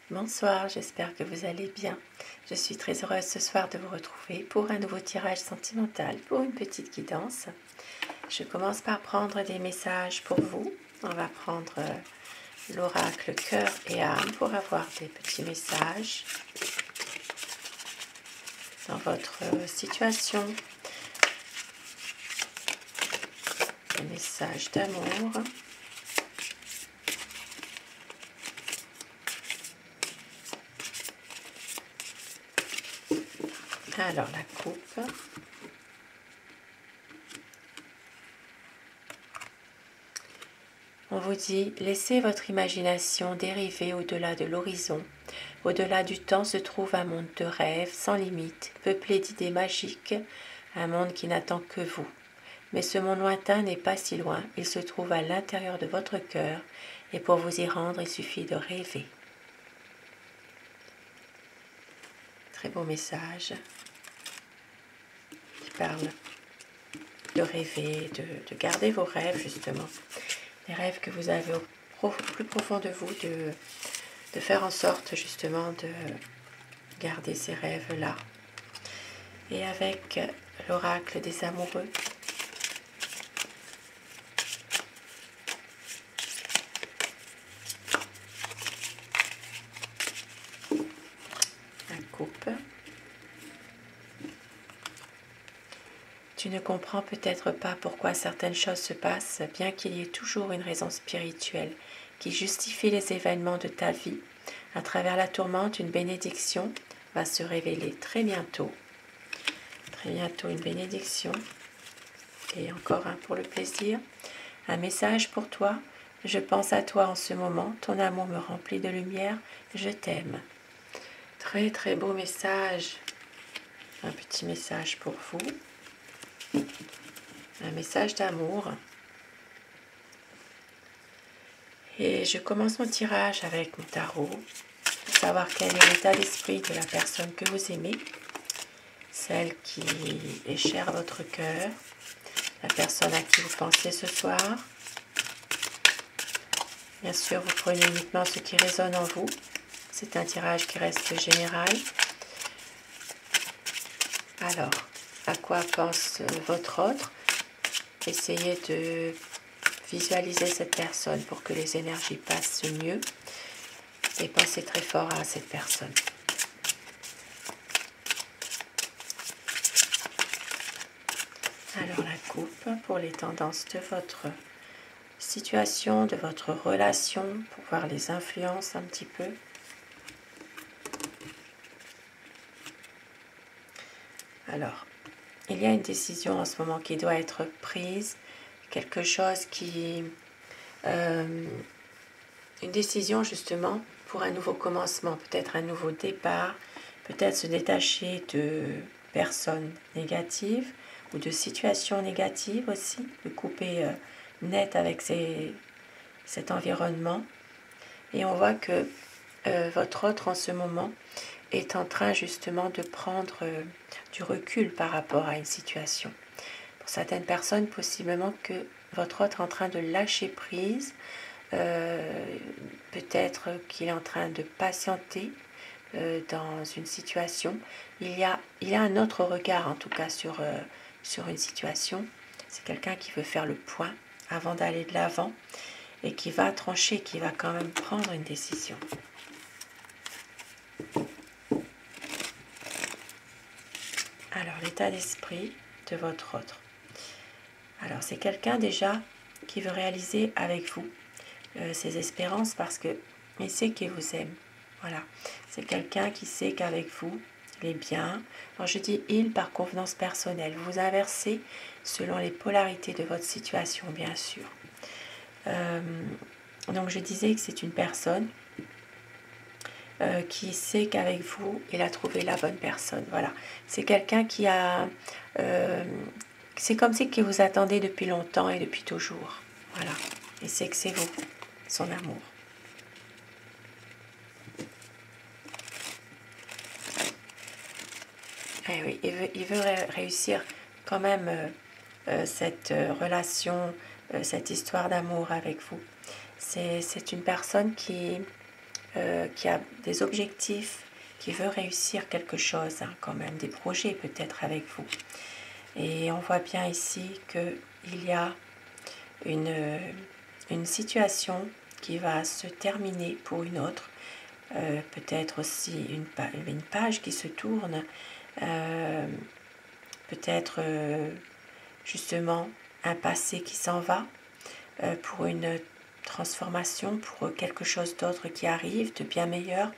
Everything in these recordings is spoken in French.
Bonsoir, j'espère que vous allez bien. Je suis très heureuse ce soir de vous retrouver pour un nouveau tirage sentimental, pour une petite guidance. Je commence par prendre des messages pour vous. On va prendre l'oracle cœur et âme pour avoir des petits messages dans votre situation. Des messages d'amour. Alors la coupe. On vous dit, laissez votre imagination dériver au-delà de l'horizon. Au-delà du temps se trouve un monde de rêves sans limite, peuplé d'idées magiques, un monde qui n'attend que vous. Mais ce monde lointain n'est pas si loin, il se trouve à l'intérieur de votre cœur, et pour vous y rendre, il suffit de rêver. Très beau message qui parle de rêver, de garder vos rêves justement. Les rêves que vous avez au plus profond de vous, de faire en sorte justement de garder ces rêves-là. Et avec l'oracle des amoureux, la coupe. Tu ne comprends peut-être pas pourquoi certaines choses se passent, bien qu'il y ait toujours une raison spirituelle qui justifie les événements de ta vie. À travers la tourmente, une bénédiction va se révéler très bientôt. Très bientôt une bénédiction. Et encore un pour le plaisir. Un message pour toi. Je pense à toi en ce moment. Ton amour me remplit de lumière. Je t'aime. Très très beau message. Un petit message pour vous. Un message d'amour. Et je commence mon tirage avec mon tarot. Pour savoir quel est l'état d'esprit de la personne que vous aimez. Celle qui est chère à votre cœur. La personne à qui vous pensez ce soir. Bien sûr, vous prenez uniquement ce qui résonne en vous. C'est un tirage qui reste général. Alors, à quoi pense votre autre? Essayez de visualiser cette personne pour que les énergies passent mieux. Et pensez très fort à cette personne. Alors, la coupe pour les tendances de votre situation, de votre relation, pour voir les influences un petit peu. Alors, il y a une décision en ce moment qui doit être prise, quelque chose qui... une décision justement pour un nouveau commencement, peut-être un nouveau départ, peut-être se détacher de personnes négatives ou de situations négatives aussi, de couper net avec cet environnement. Et on voit que votre autre en ce moment est en train justement de prendre du recul par rapport à une situation. Pour certaines personnes, possiblement que votre autre est en train de lâcher prise, peut-être qu'il est en train de patienter dans une situation. Il y a un autre regard en tout cas sur une situation. C'est quelqu'un qui veut faire le point avant d'aller de l'avant et qui va trancher, qui va quand même prendre une décision. Alors, l'état d'esprit de votre autre. Alors, c'est quelqu'un déjà qui veut réaliser avec vous ses espérances parce qu'il sait qu'il vous aime. Voilà. C'est quelqu'un qui sait qu'avec vous, il est bien. Alors, je dis il par convenance personnelle. Vous inversez selon les polarités de votre situation, bien sûr. Donc, je disais que c'est une personne qui sait qu'avec vous, il a trouvé la bonne personne. Voilà. C'est quelqu'un qui a... c'est comme si qu'il vous attendait depuis longtemps et depuis toujours. Voilà. Et c'est que c'est vous, son amour. Eh oui, il veut réussir quand même cette relation, cette histoire d'amour avec vous. C'est une personne qui qui a des objectifs, qui veut réussir quelque chose, hein, quand même, des projets peut-être avec vous. Et on voit bien ici qu'il y a une situation qui va se terminer pour une autre, peut-être aussi une page qui se tourne, peut-être justement un passé qui s'en va pour une transformation, pour quelque chose d'autre qui arrive, de bien meilleur.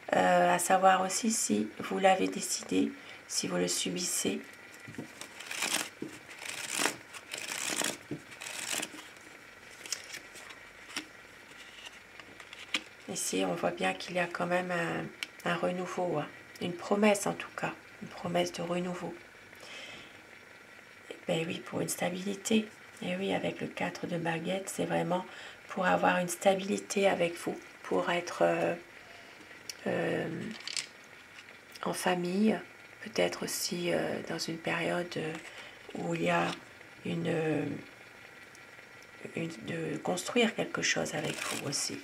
À savoir aussi si vous l'avez décidé, si vous le subissez. Ici, on voit bien qu'il y a quand même un renouveau, hein, une promesse en tout cas, une promesse de renouveau. Ben oui, pour une stabilité. Et oui, avec le 4 de baguette, c'est vraiment pour avoir une stabilité avec vous, pour être en famille, peut-être aussi dans une période où il y a de construire quelque chose avec vous aussi.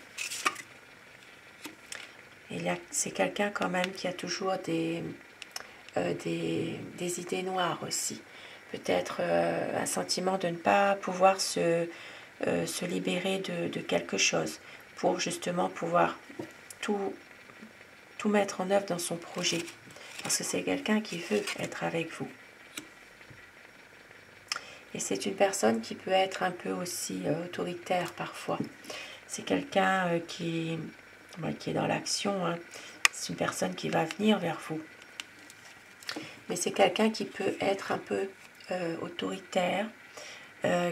Et là, c'est quelqu'un quand même qui a toujours des idées noires aussi. Peut-être un sentiment de ne pas pouvoir se libérer de quelque chose pour justement pouvoir tout mettre en œuvre dans son projet. Parce que c'est quelqu'un qui veut être avec vous. Et c'est une personne qui peut être un peu aussi autoritaire parfois. C'est quelqu'un qui est dans l'action. Hein. C'est une personne qui va venir vers vous. Mais c'est quelqu'un qui peut être un peu autoritaire,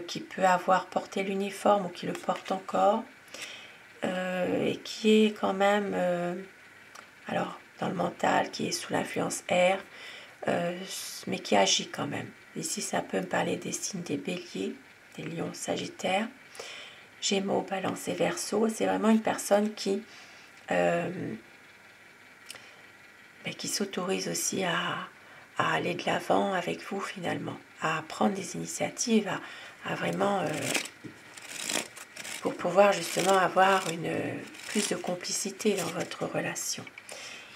qui peut avoir porté l'uniforme ou qui le porte encore, et qui est quand même, alors dans le mental, qui est sous l'influence air, mais qui agit quand même. Ici, ça peut me parler des signes des béliers, des lions, sagittaires, gémeaux, balance et verseau. C'est vraiment une personne qui s'autorise aussi à aller de l'avant avec vous finalement, à prendre des initiatives, à vraiment pour pouvoir justement avoir plus de complicité dans votre relation.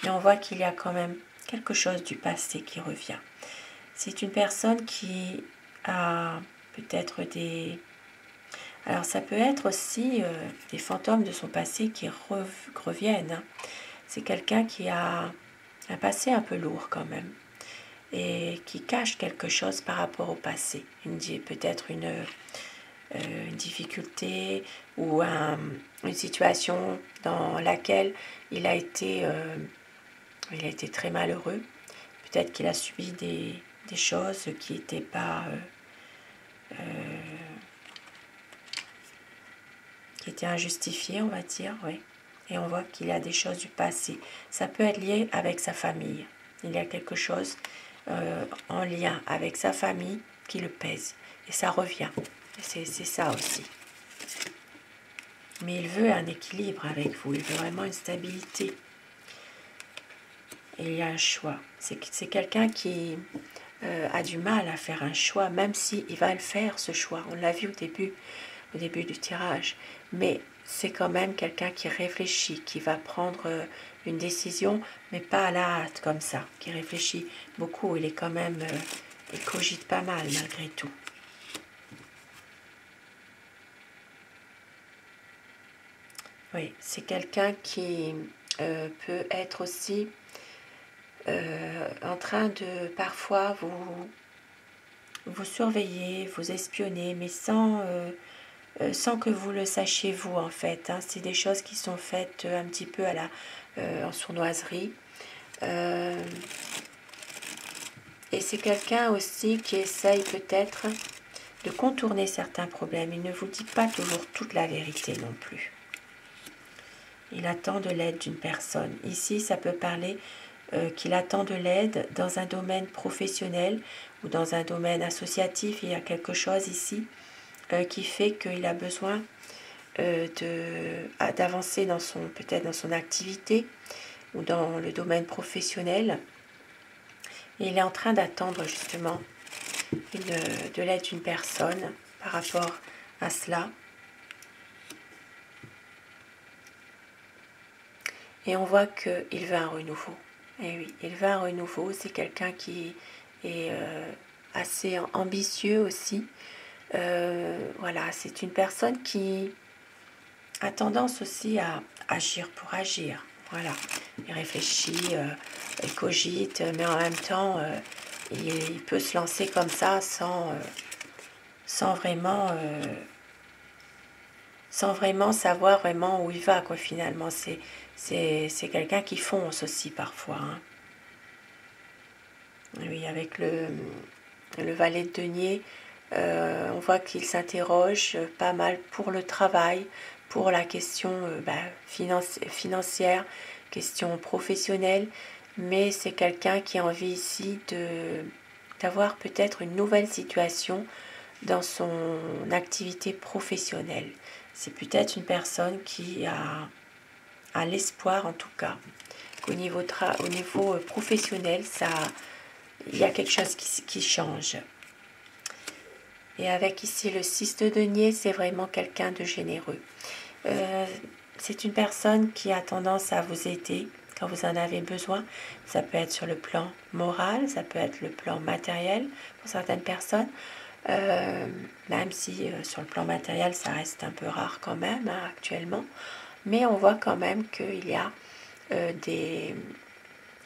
Et on voit qu'il y a quand même quelque chose du passé qui revient. C'est une personne qui a peut-être alors ça peut être aussi des fantômes de son passé qui reviennent. Hein. C'est quelqu'un qui a un passé un peu lourd quand même et qui cache quelque chose par rapport au passé. Peut-être une difficulté ou une situation dans laquelle il a été très malheureux. Peut-être qu'il a subi des choses qui n'étaient pas qui étaient injustifiées, on va dire, oui. Et on voit qu'il y a des choses du passé. Ça peut être lié avec sa famille. Il y a quelque chose en lien avec sa famille qui le pèse. Et ça revient. C'est ça aussi. Mais il veut un équilibre avec vous. Il veut vraiment une stabilité. Et il y a un choix. C'est quelqu'un qui a du mal à faire un choix, même s'il va le faire, ce choix. On l'a vu au début du tirage. Mais c'est quand même quelqu'un qui réfléchit, qui va prendre une décision, mais pas à la hâte comme ça, qui réfléchit beaucoup. Il est quand même, il cogite pas mal malgré tout. Oui, c'est quelqu'un qui peut être aussi en train de parfois vous surveiller, vous espionner, mais sans que vous le sachiez vous en fait. Hein. C'est des choses qui sont faites un petit peu en sournoiserie. Et c'est quelqu'un aussi qui essaye peut-être de contourner certains problèmes. Il ne vous dit pas toujours toute la vérité non plus. Il attend de l'aide d'une personne. Ici, ça peut parler qu'il attend de l'aide dans un domaine professionnel ou dans un domaine associatif. Il y a quelque chose ici qui fait qu'il a besoin d'avancer peut-être dans son activité ou dans le domaine professionnel. Et il est en train d'attendre justement de l'aide d'une personne par rapport à cela. Et on voit qu'il veut un renouveau. Et oui, il veut un renouveau. C'est quelqu'un qui est assez ambitieux aussi. Voilà, c'est une personne qui a tendance aussi à agir pour agir. Voilà, il réfléchit, il cogite, mais en même temps, il peut se lancer comme ça sans vraiment savoir vraiment où il va, quoi, finalement. C'est quelqu'un qui fonce aussi parfois, hein. Oui, avec le valet de denier, on voit qu'il s'interroge pas mal pour le travail, pour la question financière, question professionnelle, mais c'est quelqu'un qui a envie ici d'avoir peut-être une nouvelle situation dans son activité professionnelle. C'est peut-être une personne qui a l'espoir, en tout cas, qu'au niveau, professionnel, il y a quelque chose qui change. Et avec ici le 6 de denier, c'est vraiment quelqu'un de généreux. C'est une personne qui a tendance à vous aider quand vous en avez besoin. Ça peut être sur le plan moral, ça peut être le plan matériel pour certaines personnes. Même si sur le plan matériel, ça reste un peu rare quand même, hein, actuellement. Mais on voit quand même qu'il y a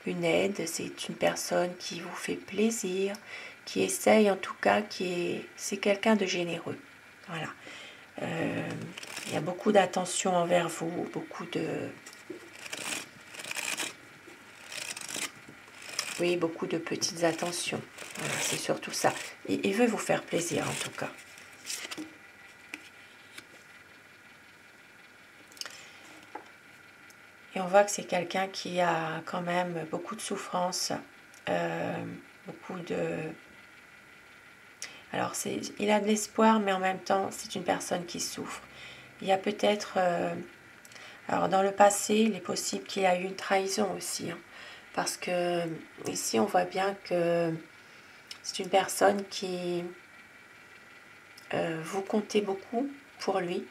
une aide, c'est une personne qui vous fait plaisir, qui essaye en tout cas, c'est quelqu'un de généreux. Voilà. Il y a beaucoup d'attention envers vous, beaucoup de petites attentions. Voilà, c'est surtout ça. Il veut vous faire plaisir en tout cas. Et on voit que c'est quelqu'un qui a quand même beaucoup de souffrance, beaucoup de... Alors, il a de l'espoir, mais en même temps, c'est une personne qui souffre. Il y a peut-être... alors, dans le passé, il est possible qu'il y ait eu une trahison aussi, hein, parce que ici, on voit bien que c'est une personne qui... vous comptez beaucoup pour lui,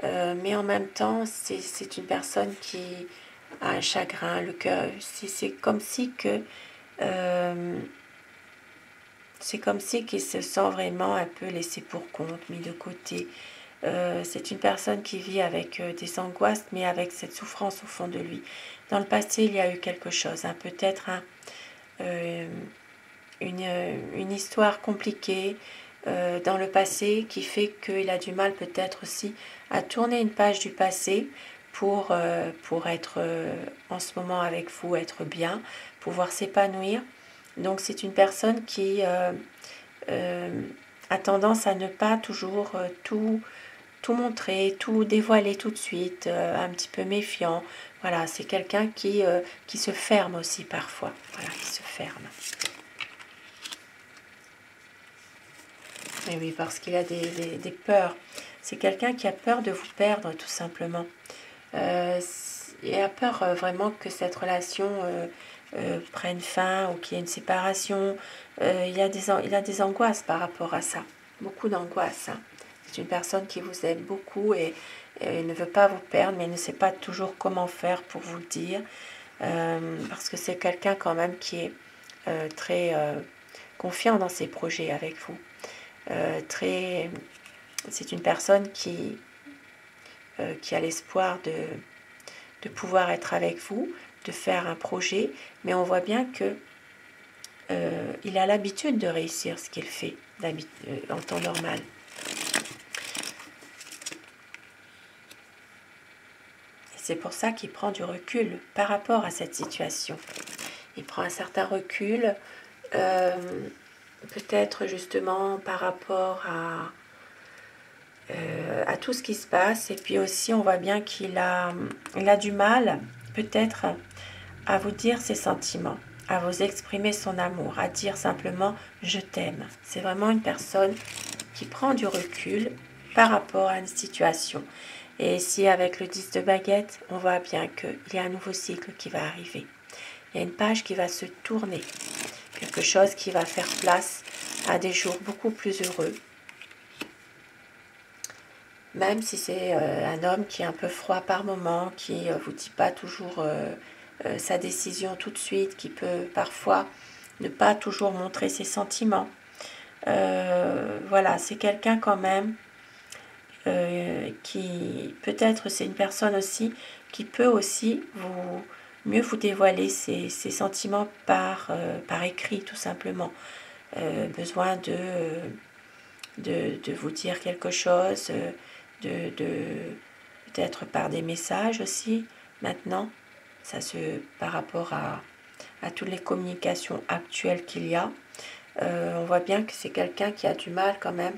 mais en même temps, c'est une personne qui a un chagrin, le cœur. C'est comme si que... c'est comme si qu'il se sent vraiment un peu laissé pour compte, mis de côté. C'est une personne qui vit avec des angoisses, mais avec cette souffrance au fond de lui. Dans le passé, il y a eu quelque chose, hein, peut-être une histoire compliquée dans le passé qui fait qu'il a du mal peut-être aussi à tourner une page du passé pour être en ce moment avec vous, être bien, pouvoir s'épanouir. Donc c'est une personne qui a tendance à ne pas toujours tout montrer, tout dévoiler tout de suite, un petit peu méfiant. Voilà, c'est quelqu'un qui se ferme aussi parfois. Voilà, qui se ferme. Et oui, parce qu'il a des peurs. C'est quelqu'un qui a peur de vous perdre, tout simplement. Il a peur vraiment que cette relation prenne fin ou qu'il y ait une séparation. Il a des angoisses par rapport à ça. Beaucoup d'angoisses, hein. C'est une personne qui vous aime beaucoup et ne veut pas vous perdre, mais ne sait pas toujours comment faire pour vous le dire. Parce que c'est quelqu'un quand même qui est très confiant dans ses projets avec vous. C'est une personne qui a l'espoir de pouvoir être avec vous, de faire un projet, mais on voit bien que il a l'habitude de réussir ce qu'il fait en temps normal. C'est pour ça qu'il prend du recul par rapport à cette situation. Il prend un certain recul, peut-être justement par rapport à tout ce qui se passe. Et puis aussi, on voit bien qu'il a du mal, peut-être, à vous dire ses sentiments, à vous exprimer son amour, à dire simplement « je t'aime ». C'est vraiment une personne qui prend du recul par rapport à une situation. Et ici, avec le 10 de baguette, on voit bien qu'il y a un nouveau cycle qui va arriver. Il y a une page qui va se tourner, quelque chose qui va faire place à des jours beaucoup plus heureux. même si c'est un homme qui est un peu froid par moment, qui vous dit pas toujours sa décision tout de suite, qui peut parfois ne pas toujours montrer ses sentiments. Voilà, c'est quelqu'un quand même qui, peut-être c'est une personne aussi, qui peut aussi mieux vous dévoiler ses sentiments par écrit, tout simplement. Besoin de vous dire quelque chose, peut-être par des messages aussi, maintenant. Ça par rapport à toutes les communications actuelles qu'il y a. On voit bien que c'est quelqu'un qui a du mal quand même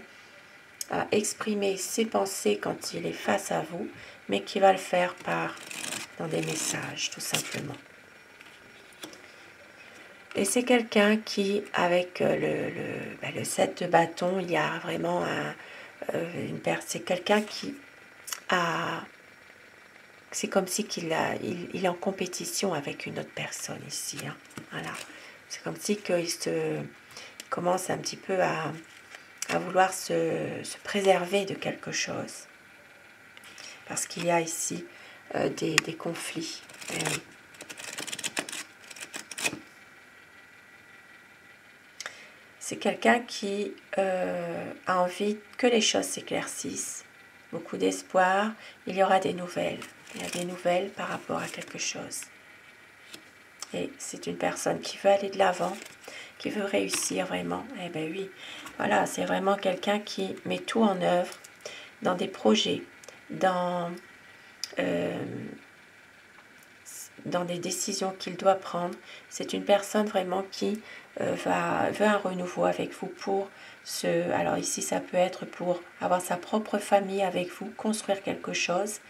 à exprimer ses pensées quand il est face à vous, mais qui va le faire dans des messages, tout simplement. Et c'est quelqu'un qui, avec le 7 de bâton, il y a vraiment c'est quelqu'un qui a... C'est comme si il est en compétition avec une autre personne ici. Hein. Voilà. C'est comme si il commence un petit peu à vouloir se préserver de quelque chose. Parce qu'il y a ici des conflits. Oui. C'est quelqu'un qui a envie que les choses s'éclaircissent. Beaucoup d'espoir. Il y aura des nouvelles. Il y a des nouvelles par rapport à quelque chose. Et c'est une personne qui veut aller de l'avant, qui veut réussir vraiment. Eh bien oui, voilà, c'est vraiment quelqu'un qui met tout en œuvre dans des projets, dans des décisions qu'il doit prendre. C'est une personne vraiment qui veut un renouveau avec vous alors ici ça peut être pour avoir sa propre famille avec vous, construire quelque chose,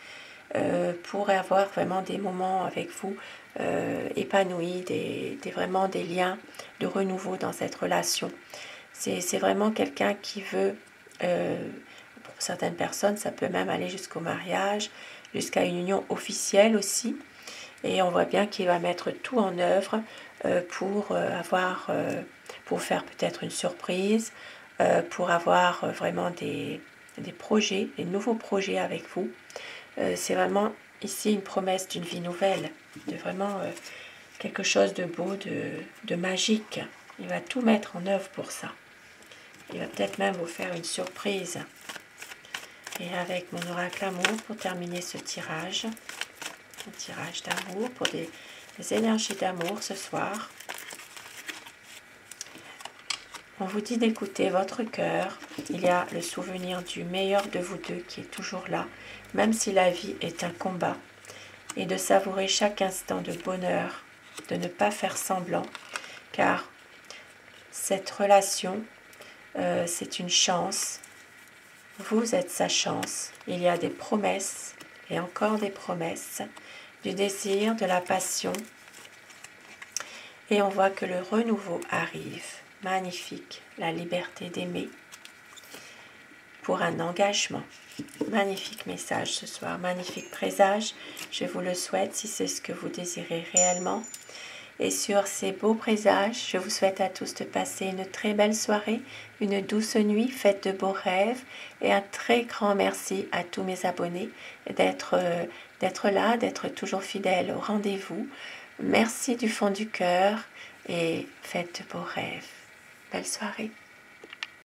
pour avoir vraiment des moments avec vous épanouis, vraiment des liens de renouveau dans cette relation. C'est vraiment quelqu'un qui veut, pour certaines personnes, ça peut même aller jusqu'au mariage, jusqu'à une union officielle aussi. Et on voit bien qu'il va mettre tout en œuvre pour faire peut-être une surprise, pour avoir vraiment des projets, des nouveaux projets avec vous. C'est vraiment ici une promesse d'une vie nouvelle, de vraiment quelque chose de beau, de magique. Il va tout mettre en œuvre pour ça. Il va peut-être même vous faire une surprise. Et avec mon oracle amour, pour terminer ce tirage, un tirage d'amour pour des énergies d'amour ce soir. On vous dit d'écouter votre cœur. Il y a le souvenir du meilleur de vous deux qui est toujours là, même si la vie est un combat. Et de savourer chaque instant de bonheur, de ne pas faire semblant, car cette relation, c'est une chance. Vous êtes sa chance. Il y a des promesses et encore des promesses, du désir, de la passion. Et on voit que le renouveau arrive. Magnifique, la liberté d'aimer pour un engagement. Magnifique message ce soir, magnifique présage. Je vous le souhaite si c'est ce que vous désirez réellement. Et sur ces beaux présages, je vous souhaite à tous de passer une très belle soirée, une douce nuit faite de beaux rêves et un très grand merci à tous mes abonnés d'être là, d'être toujours fidèles au rendez-vous. Merci du fond du cœur et faites de beaux rêves. Belle soirée.